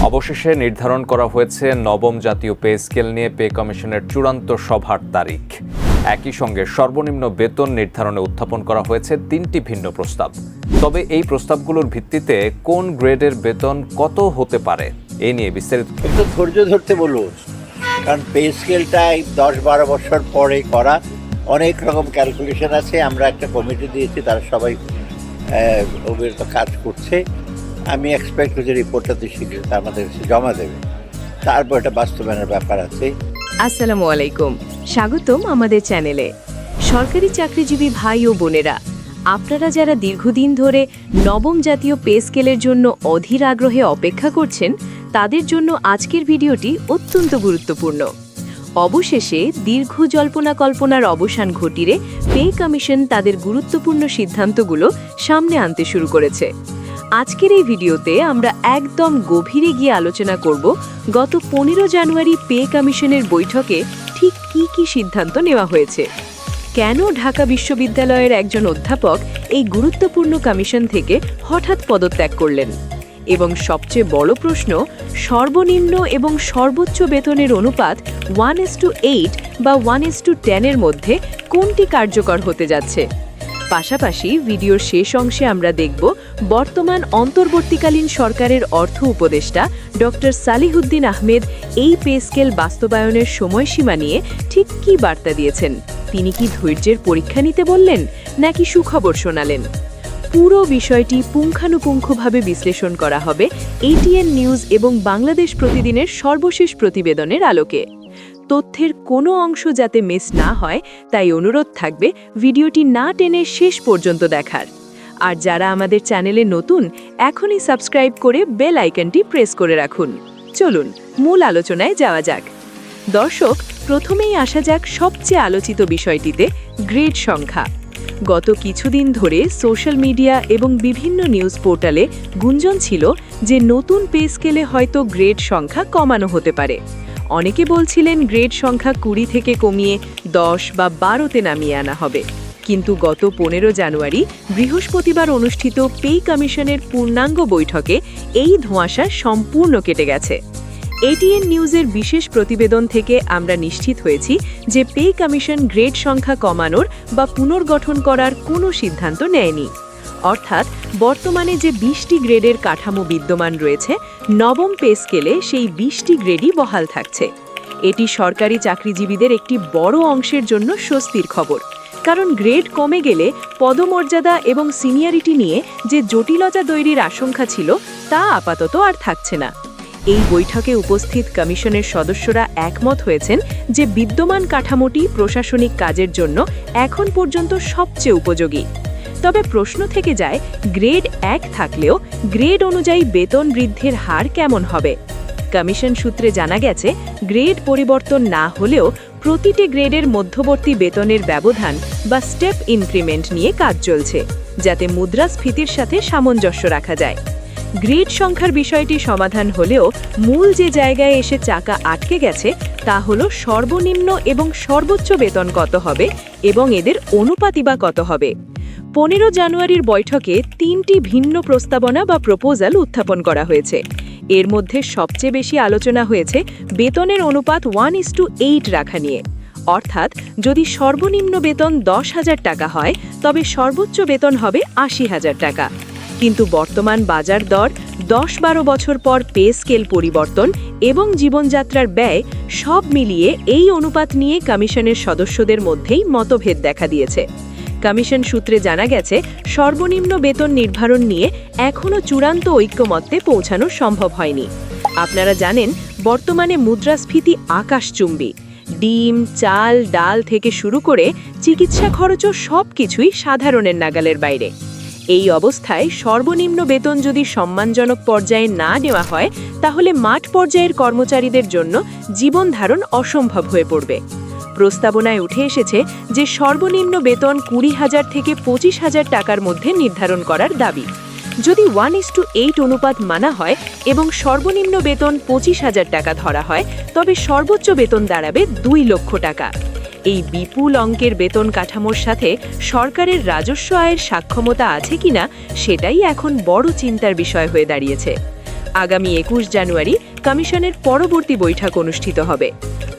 অবশেষে নির্ধারণ করা হয়েছে নবম জাতীয় পে স্কেল নিয়ে পে কমিশনের চূড়ান্ত সভার তারিখ। একই সঙ্গে সর্বনিম্ন বেতন নির্ধারণে উত্থাপন করা হয়েছে 3টি ভিন্ন প্রস্তাব। তবে এই প্রস্তাবগুলোর ভিত্তিতে কোন গ্রেডের বেতন কত হতে পারে এ নিয়ে বিস্তারিত একটু ধৈর্য ধরতে বলুন, কারণ পে স্কেলটা 10-12 বছর পরে করা, অনেক রকম ক্যালকুলেশন আছে। আমরা একটা কমিটি দিয়েছি, তারা সবাই অবিরত কাজ করছে। আমি এক্সপেক্ট করছি রিপোর্টটাতে শীঘ্রই আমাদের জমা দেবে, তারপর এটা বাস্তবায়নের ব্যাপার আছে। আসসালামু আলাইকুম, স্বাগতম আমাদের চ্যানেলে। সরকারি চাকরিজীবী ভাই ও বোনেরা, আপনারা যারা দীর্ঘদিন ধরে নবম জাতীয় পে স্কেলের জন্য অধীর আগ্রহে অপেক্ষা করছেন, তাদের জন্য আজকের ভিডিওটি অত্যন্ত গুরুত্বপূর্ণ। অবশেষে দীর্ঘ জল্পনা কল্পনার অবসান ঘটিয়ে পে কমিশন তাদের গুরুত্বপূর্ণ সিদ্ধান্তগুলো সামনে আনতে শুরু করেছে। আজকের এই ভিডিওতে আমরা একদম গভীরে গিয়ে আলোচনা করব গত 15 জানুয়ারি পে কমিশনের বৈঠকে ঠিক কি সিদ্ধান্ত নেওয়া হয়েছে, কেন ঢাকা বিশ্ববিদ্যালয়ের একজন অধ্যাপক এই গুরুত্বপূর্ণ কমিশন থেকে হঠাৎ পদত্যাগ করলেন, এবং সবচেয়ে বড় প্রশ্ন, সর্বনিম্ন এবং সর্বোচ্চ বেতনের অনুপাত 1:8 বা 1:10 মধ্যে কোনটি কার্যকর হতে যাচ্ছে। পাশাপাশি ভিডিওর শেষ অংশে আমরা দেখব বর্তমান অন্তর্বর্তীকালীন সরকারের অর্থ উপদেষ্টা ডক্টর সালিহুদ্দিন আহমেদ এই পে স্কেল বাস্তবায়নের সময়সীমা নিয়ে ঠিক কী বার্তা দিয়েছেন। তিনি কি ধৈর্যের পরীক্ষা নিতে বললেন নাকি সুখবর শোনালেন? পুরো বিষয়টি পুঙ্খানুপুঙ্খভাবে বিশ্লেষণ করা হবে এটিএন নিউজ এবং বাংলাদেশ প্রতিদিনের সর্বশেষ প্রতিবেদনের আলোকে। তথ্যের কোনো অংশ যাতে মিস না হয়, তাই অনুরোধ থাকবে ভিডিওটি না টেনে শেষ পর্যন্ত দেখার। আর যারা আমাদের চ্যানেলে নতুন, এখনই সাবস্ক্রাইব করে বেল আইকনটি প্রেস করে রাখুন। চলুন মূল আলোচনায় যাওয়া যাক। দর্শক, প্রথমেই আসা যাক সবচেয়ে আলোচিত বিষয়টিতে, গ্রেড সংখ্যা। গত কিছুদিন ধরে সোশ্যাল মিডিয়া এবং বিভিন্ন নিউজ পোর্টালে গুঞ্জন ছিল যে নতুন পে স্কেলে হয়তো গ্রেড সংখ্যা কমানো হতে পারে। অনেকে বলছিলেন গ্রেড সংখ্যা 20 থেকে কমিয়ে 10 বা 12তে নামিয়ে আনা হবে। কিন্তু গত 15 জানুয়ারি বৃহস্পতিবার অনুষ্ঠিত পে কমিশনের পূর্ণাঙ্গ বৈঠকে এই ধোঁয়াশা সম্পূর্ণ কেটে গেছে। এটিএন নিউজের বিশেষ প্রতিবেদন থেকে আমরা নিশ্চিত হয়েছি যে পে কমিশন গ্রেড সংখ্যা কমানোর বা পুনর্গঠন করার কোনো সিদ্ধান্ত নেয়নি। অর্থাৎ বর্তমানে যে 20টি গ্রেডের কাঠামো বিদ্যমান রয়েছে, নবম পে স্কেলে সেই 20টি গ্রেডই বহাল থাকছে। এটি সরকারি চাকরিজীবীদের একটি বড় অংশের জন্য স্বস্তির খবর, কারণ গ্রেড কমে গেলে পদমর্যাদা এবং সিনিয়রিটি নিয়ে যে জটিলতা তৈরির আশঙ্কা ছিল, তা আপাতত আর থাকছে না। এই বৈঠকে উপস্থিত কমিশনের সদস্যরা একমত হয়েছেন যে বিদ্যমান কাঠামোটি প্রশাসনিক কাজের জন্য এখন পর্যন্ত সবচেয়ে উপযোগী। তবে প্রশ্ন থেকে যায়, গ্রেড 1 থাকলেও গ্রেড অনুযায়ী বেতন বৃদ্ধির হার কেমন হবে? কমিশন সূত্রে জানা গেছে, গ্রেড পরিবর্তন না হলেও প্রতিটি গ্রেডের মধ্যবর্তী বেতনের ব্যবধান বা স্টেপ ইনক্রিমেন্ট নিয়ে কাজ চলছে, যাতে মুদ্রাস্ফীতির সাথে সামঞ্জস্য রাখা যায়। গ্রেড সংখ্যার বিষয়টি সমাধান হলেও মূল যে জায়গায় এসে চাকা আটকে গেছে, তা হলো সর্বনিম্ন এবং সর্বোচ্চ বেতন কত হবে এবং এদের অনুপাতই বা কত হবে। 15 জানুয়ারির বৈঠকে 3টি ভিন্ন প্রস্তাবনা বা প্রপোজাল উত্থাপন করা হয়েছে। এর মধ্যে সবচেয়ে বেশি আলোচনা হয়েছে বেতনের অনুপাত 1:8 রাখা নিয়ে। অর্থাৎ যদি সর্বনিম্ন বেতন 10,000 টাকা হয়, তবে সর্বোচ্চ বেতন হবে 80,000 টাকা। কিন্তু বর্তমান বাজার দর, 10-12 বছর পর পে স্কেল পরিবর্তন এবং জীবনযাত্রার ব্যয় সব মিলিয়ে এই অনুপাত নিয়ে কমিশনের সদস্যদের মধ্যেই মতভেদ দেখা দিয়েছে। কমিশন সূত্রে জানা গেছে, সর্বনিম্ন বেতন নির্ধারণ নিয়ে এখনও চূড়ান্ত ঐক্যমত্যে পৌঁছানো সম্ভব হয়নি। আপনারা জানেন, বর্তমানে মুদ্রাস্ফীতি আকাশচুম্বী। ডিম, চাল, ডাল থেকে শুরু করে চিকিৎসা খরচও সবকিছুই সাধারণের নাগালের বাইরে। এই অবস্থায় সর্বনিম্ন বেতন যদি সম্মানজনক পর্যায়ে না নেওয়া হয়, তাহলে মাঠ পর্যায়ের কর্মচারীদের জন্য জীবন ধারণ অসম্ভব হয়ে পড়বে। প্রস্তাবনায় উঠে এসেছে যে সর্বনিম্ন বেতন 20,000 থেকে 25,000 টাকার মধ্যে নির্ধারণ করার দাবি। যদি 1:8 অনুপাত মানা হয় এবং সর্বনিম্ন বেতন 25,000 টাকা ধরা হয়, তবে সর্বোচ্চ বেতন দাঁড়াবে 2 লক্ষ টাকা। এই বিপুল অঙ্কের বেতন কাঠামোর সাথে সরকারের রাজস্ব আয়ের সক্ষমতা আছে কিনা, সেটাই এখন বড় চিন্তার বিষয় হয়ে দাঁড়িয়েছে। আগামী ২১ জানুয়ারি কমিশনের পরবর্তী বৈঠক অনুষ্ঠিত হবে।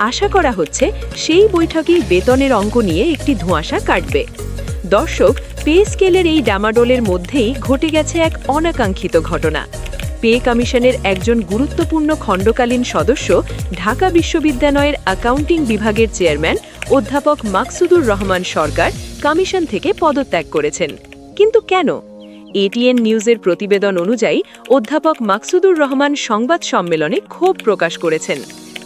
আশা করা হচ্ছে সেই বৈঠকেই বেতনের অঙ্ক নিয়ে একটি ধোঁয়াশা কাটবে। দর্শক, পে স্কেলের এই ডামাডোলের মধ্যেই ঘটে গেছে এক অনাকাঙ্ক্ষিত ঘটনা। পে কমিশনের একজন গুরুত্বপূর্ণ খণ্ডকালীন সদস্য ঢাকা বিশ্ববিদ্যালয়ের অ্যাকাউন্টিং বিভাগের চেয়ারম্যান অধ্যাপক মাকসুদুর রহমান সরকার কমিশন থেকে পদত্যাগ করেছেন। কিন্তু কেন? এটিএন নিউজের প্রতিবেদন অনুযায়ী অধ্যাপক মাকসুদুর রহমান সংবাদ সম্মেলনে ক্ষোভ প্রকাশ করেছেন।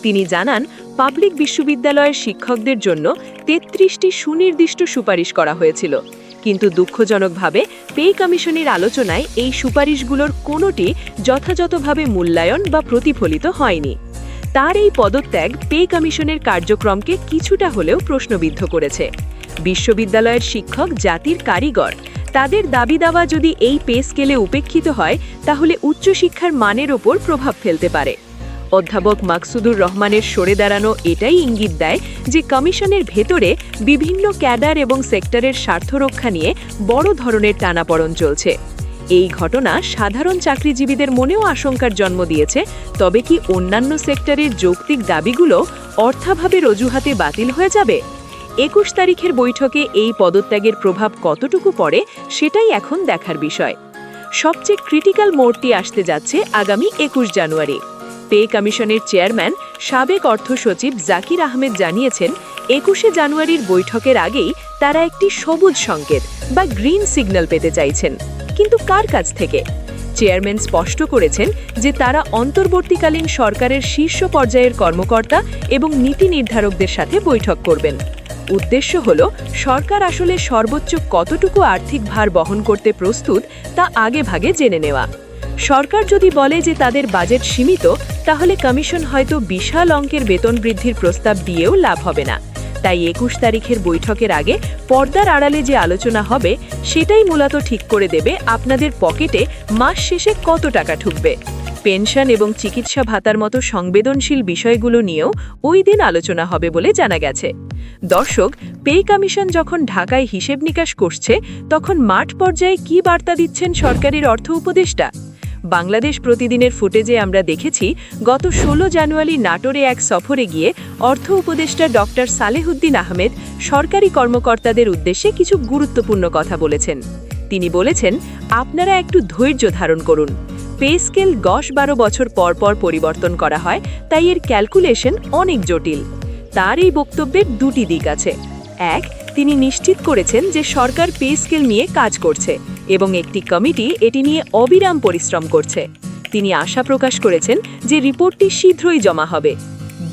তিনি জানান, পাবলিক বিশ্ববিদ্যালয়ের শিক্ষকদের জন্য ৩৩টি সুনির্দিষ্ট সুপারিশ করা হয়েছিল, কিন্তু দুঃখজনকভাবে পে কমিশনের আলোচনায় এই সুপারিশগুলোর কোনোটি যথাযথভাবে মূল্যায়ন বা প্রতিফলিত হয়নি। তার এই পদত্যাগ পে কমিশনের কার্যক্রমকে কিছুটা হলেও প্রশ্নবিদ্ধ করেছে। বিশ্ববিদ্যালয়ের শিক্ষক জাতির কারিগর, তাদের দাবি দাওয়া যদি এই পে স্কেলে উপেক্ষিত হয় তাহলে উচ্চশিক্ষার মানের ওপর প্রভাব ফেলতে পারে। অধ্যাপক মাকসুদুর রহমানের সরে দাঁড়ানো এটাই ইঙ্গিত দেয় যে কমিশনের ভেতরে বিভিন্ন ক্যাডার এবং সেক্টরের স্বার্থ রক্ষা নিয়ে বড় ধরনের টানাপড়ন চলছে। এই ঘটনা সাধারণ চাকরিজীবীদের মনেও আশঙ্কার জন্ম দিয়েছে। তবে কি অন্যান্য সেক্টরের যৌক্তিক দাবিগুলো অর্থাভাবের অজুহাতে বাতিল হয়ে যাবে? ২১ তারিখের বৈঠকে এই পদত্যাগের প্রভাব কতটুকু পড়ে সেটাই এখন দেখার বিষয়। সবচেয়ে ক্রিটিক্যাল মোড়টি আসতে যাচ্ছে আগামী ২১ জানুয়ারি। পে কমিশনের চেয়ারম্যান সাবেক অর্থ সচিব জাকির আহমেদ জানিয়েছেন, ২১শে জানুয়ারির বৈঠকের আগেই তারা একটি সবুজ সংকেত বা গ্রিন সিগন্যাল পেতে চাইছেন। কিন্তু কার কাছ থেকে? চেয়ারম্যান স্পষ্ট করেছেন যে তারা অন্তর্বর্তীকালীন সরকারের শীর্ষ পর্যায়ের কর্মকর্তা এবং নীতি নির্ধারকদের সাথে বৈঠক করবেন। উদ্দেশ্য হল সরকার আসলে সর্বোচ্চ কতটুকু আর্থিক ভার বহন করতে প্রস্তুত তা আগেভাগে জেনে নেওয়া। সরকার যদি বলে যে তাদের বাজেট সীমিত, তাহলে কমিশন হয়তো বিশাল অঙ্কের বেতন বৃদ্ধির প্রস্তাব দিয়েও লাভ হবে না। তাই ২১ তারিখের বৈঠকের আগে পর্দার আড়ালে যে আলোচনা হবে সেটাই মূলত ঠিক করে দেবে আপনাদের পকেটে মাস শেষে কত টাকা ঢুকবে। পেনশন এবং চিকিৎসা ভাতার মতো সংবেদনশীল বিষয়গুলো নিয়েও ওই দিন আলোচনা হবে বলে জানা গেছে। দর্শক, পে কমিশন যখন ঢাকায় হিসেব নিকাশ করছে, তখন মাঠ পর্যায়ে কি বার্তা দিচ্ছেন সরকারের অর্থ উপদেষ্টা? বাংলাদেশ প্রতিদিনের ফুটেজে আমরা দেখেছি, গত ১৬ জানুয়ারি নাটোরে এক সফরে গিয়ে অর্থ উপদেষ্টা ডক্টর সালেহুদ্দিন আহমেদ সরকারি কর্মকর্তাদের উদ্দেশ্যে কিছু গুরুত্বপূর্ণ কথা বলেছেন। তিনি বলেছেন, আপনারা একটু ধৈর্য ধারণ করুন। পে স্কেল ১০-১২ বছর পর পর পরিবর্তন করা হয়, তাই এর ক্যালকুলেশন অনেক জটিল। তার এই বক্তব্যের দুটি দিক আছে। এক, তিনি নিশ্চিত করেছেন যে সরকার পে স্কেল নিয়ে কাজ করছে এবং একটি কমিটি এটি নিয়ে অবিরাম পরিশ্রম করছে। তিনি আশা প্রকাশ করেছেন যে রিপোর্টটি শীঘ্রই জমা হবে।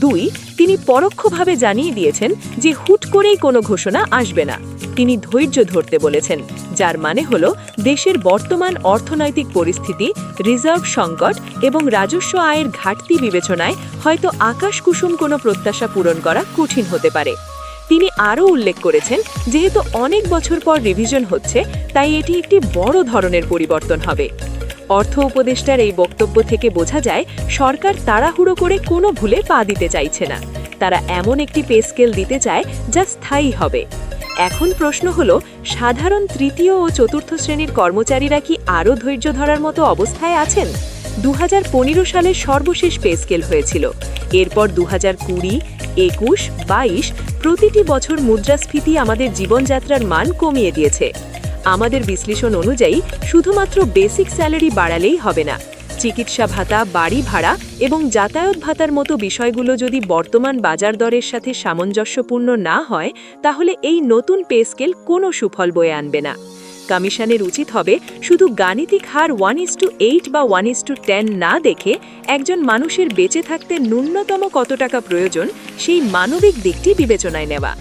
২, তিনি পরোক্ষভাবে জানিয়ে দিয়েছেন যে হুট করেই কোনো ঘোষণা আসবে না। তিনি ধৈর্য ধরতে বলেছেন, যার মানে হল দেশের বর্তমান অর্থনৈতিক পরিস্থিতি, রিজার্ভ সংকট এবং রাজস্ব আয়ের ঘাটতি বিবেচনায় হয়তো আকাশকুসুম কোনো প্রত্যাশা পূরণ করা কঠিন হতে পারে। তিনি আরও উল্লেখ করেছেন, যেহেতু অনেক বছর পর রিভিশন হচ্ছে, তাই এটি একটি বড় ধরনের পরিবর্তন হবে। অর্থ উপদেষ্টার এই বক্তব্য থেকে বোঝা যায়, সরকার তাড়াহুড়ো করে কোনো ভুলে পা দিতে চাইছে না। তারা এমন একটি পে স্কেল দিতে চায় যা স্থায়ী হবে। এখন প্রশ্ন হল, সাধারণ তৃতীয় ও চতুর্থ শ্রেণীর কর্মচারীরা কি আরও ধৈর্য ধরার মতো অবস্থায় আছেন? ২০১৫ সালে সর্বশেষ পে স্কেল হয়েছিল। এরপর ২০২০, ২১, ২২ প্রতিটি বছর মুদ্রাস্ফীতি আমাদের জীবনযাত্রার মান কমিয়ে দিয়েছে। আমাদের বিশ্লেষণ অনুযায়ী শুধুমাত্র বেসিক স্যালারি বাড়ালেই হবে না। চিকিৎসা ভাতা, বাড়ি ভাড়া এবং যাতায়াত ভাতার মতো বিষয়গুলো যদি বর্তমান বাজার দরের সাথে সামঞ্জস্যপূর্ণ না হয়, তাহলে এই নতুন পে স্কেল কোনো সুফল বয়ে আনবে না। কমিশনের উচিত হবে শুধু গাণিতিক হার 1:8 বা 1:10 না দেখে একজন মানুষের বেঁচে থাকতে ন্যূনতম কত টাকা প্রয়োজন সেই মানবিক দিকটি বিবেচনায় নেওয়া।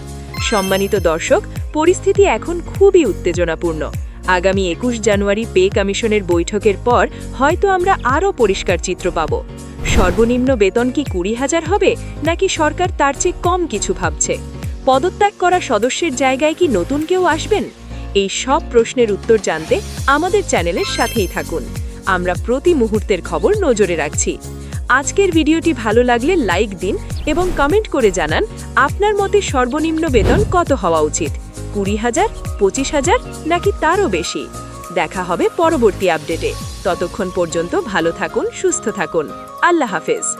সম্মানিত দর্শক, পরিস্থিতি এখন খুবই উত্তেজনাপূর্ণ। আগামী ২১ জানুয়ারি পে কমিশনের বৈঠকের পর হয়তো আমরা আরও পরিষ্কার চিত্র পাব। সর্বনিম্ন বেতন কি ২০,০০০ হবে, নাকি সরকার তার চেয়ে কম কিছু ভাবছে? পদত্যাগ করা সদস্যের জায়গায় কি নতুন কেউ আসবেন? এই সব প্রশ্নের উত্তর জানতে আমাদের চ্যানেলের সাথেই থাকুন। আমরা প্রতি মুহূর্তের খবর নজরে রাখছি। আজকের ভিডিওটি ভালো লাগলে লাইক দিন এবং কমেন্ট করে জানান আপনার মতে সর্বনিম্ন বেতন কত হওয়া উচিত, ২০,০০০, ২৫,০০০ নাকি তারও বেশি। দেখা হবে পরবর্তী আপডেটে। ততক্ষণ পর্যন্ত ভালো থাকুন, সুস্থ থাকুন। আল্লাহ হাফেজ।